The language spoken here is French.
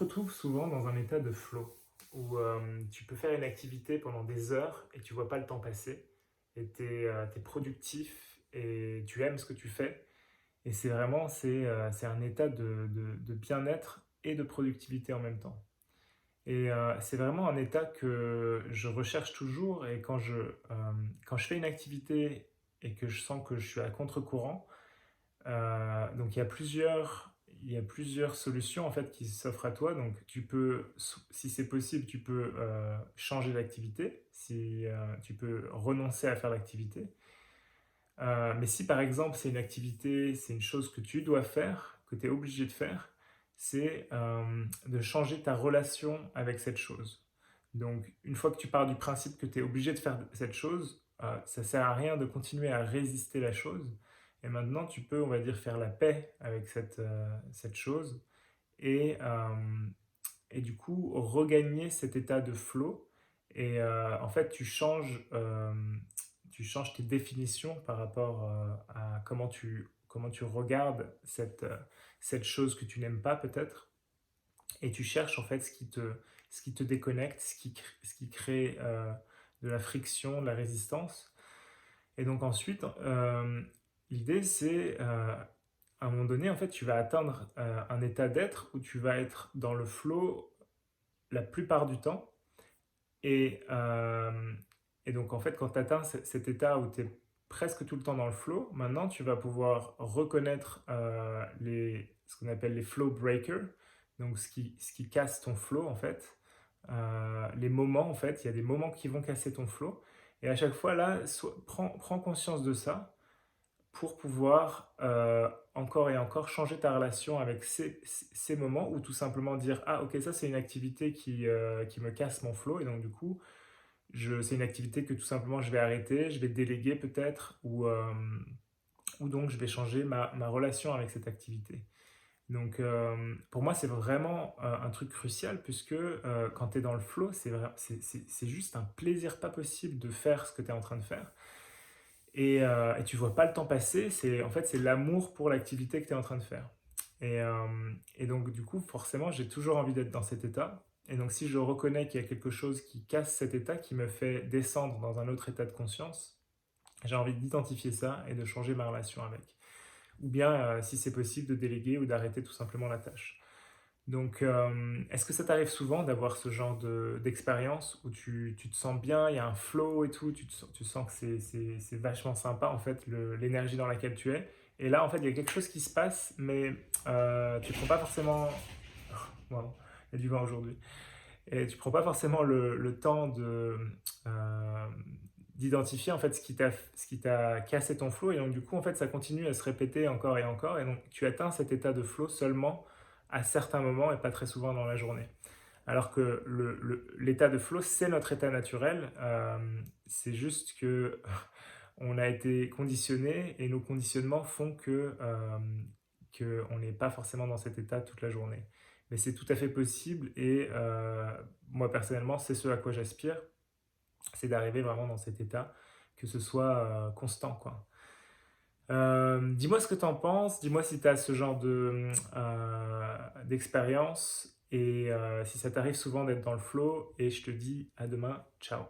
retrouve souvent dans un état de flow où tu peux faire une activité pendant des heures et tu vois pas le temps passer et tu es productif et tu aimes ce que tu fais et c'est un état de bien-être et de productivité en même temps. Et c'est vraiment un état que je recherche toujours et quand je fais une activité et que je sens que je suis à contre-courant, donc il y a plusieurs solutions en fait qui s'offrent à toi. Donc tu peux, si c'est possible, tu peux changer d'activité, si tu peux renoncer à faire l'activité. Mais si par exemple c'est une activité, c'est une chose que tu dois faire, que tu es obligé de faire, c'est de changer ta relation avec cette chose. Donc une fois que tu pars du principe que tu es obligé de faire cette chose, ça sert à rien de continuer à résister la chose. Et maintenant tu peux, on va dire, faire la paix avec cette chose et, du coup regagner cet état de flow. Et en fait, tu changes tes définitions par rapport à comment tu regardes cette chose que tu n'aimes pas peut-être. Et tu cherches en fait ce qui te déconnecte, ce qui crée de la friction, de la résistance. Et donc ensuite, l'idée c'est à un moment donné, en fait, tu vas atteindre un état d'être où tu vas être dans le flow la plupart du temps. Et, et donc, en fait, quand tu atteins cet état où tu es presque tout le temps dans le flow, maintenant, tu vas pouvoir reconnaître ce qu'on appelle les flow breakers, donc ce qui casse ton flow, en fait. Les moments, en fait, il y a des moments qui vont casser ton flow. Et à chaque fois, là, prends conscience de ça pour pouvoir encore et encore changer ta relation avec ces moments ou tout simplement dire ah ok ça c'est une activité qui me casse mon flow et donc du coup c'est une activité que tout simplement je vais arrêter, je vais déléguer peut-être ou donc je vais changer ma relation avec cette activité. Donc pour moi c'est vraiment un truc crucial puisque quand tu es dans le flow c'est juste un plaisir pas possible de faire ce que tu es en train de faire et tu vois pas le temps passer, en fait, c'est l'amour pour l'activité que tu es en train de faire. Et donc, du coup, forcément, j'ai toujours envie d'être dans cet état. Et donc, si je reconnais qu'il y a quelque chose qui casse cet état, qui me fait descendre dans un autre état de conscience, j'ai envie d'identifier ça et de changer ma relation avec. Ou bien, si c'est possible, de déléguer ou d'arrêter tout simplement la tâche. Donc, est-ce que ça t'arrive souvent d'avoir ce genre d'expérience où tu te sens bien, il y a un flow et tout, tu sens que c'est vachement sympa en fait, l'énergie dans laquelle tu es. Et là, en fait, il y a quelque chose qui se passe, mais tu prends pas forcément. Wow, il y a du vent aujourd'hui. Et tu prends pas forcément le temps euh, d'identifier en fait ce qui t'a cassé ton flow. Et donc, du coup, en fait, ça continue à se répéter encore et encore. Et donc, tu atteins cet état de flow seulement à certains moments et pas très souvent dans la journée. Alors que l'état de flow, c'est notre état naturel. C'est juste que on a été conditionné et nos conditionnements font que on n'est pas forcément dans cet état toute la journée. Mais c'est tout à fait possible et moi personnellement, c'est ce à quoi j'aspire, c'est d'arriver vraiment dans cet état, que ce soit constant, quoi. Dis-moi ce que tu en penses, dis-moi si tu as ce genre d'expérience et si ça t'arrive souvent d'être dans le flow et je te dis à demain, ciao.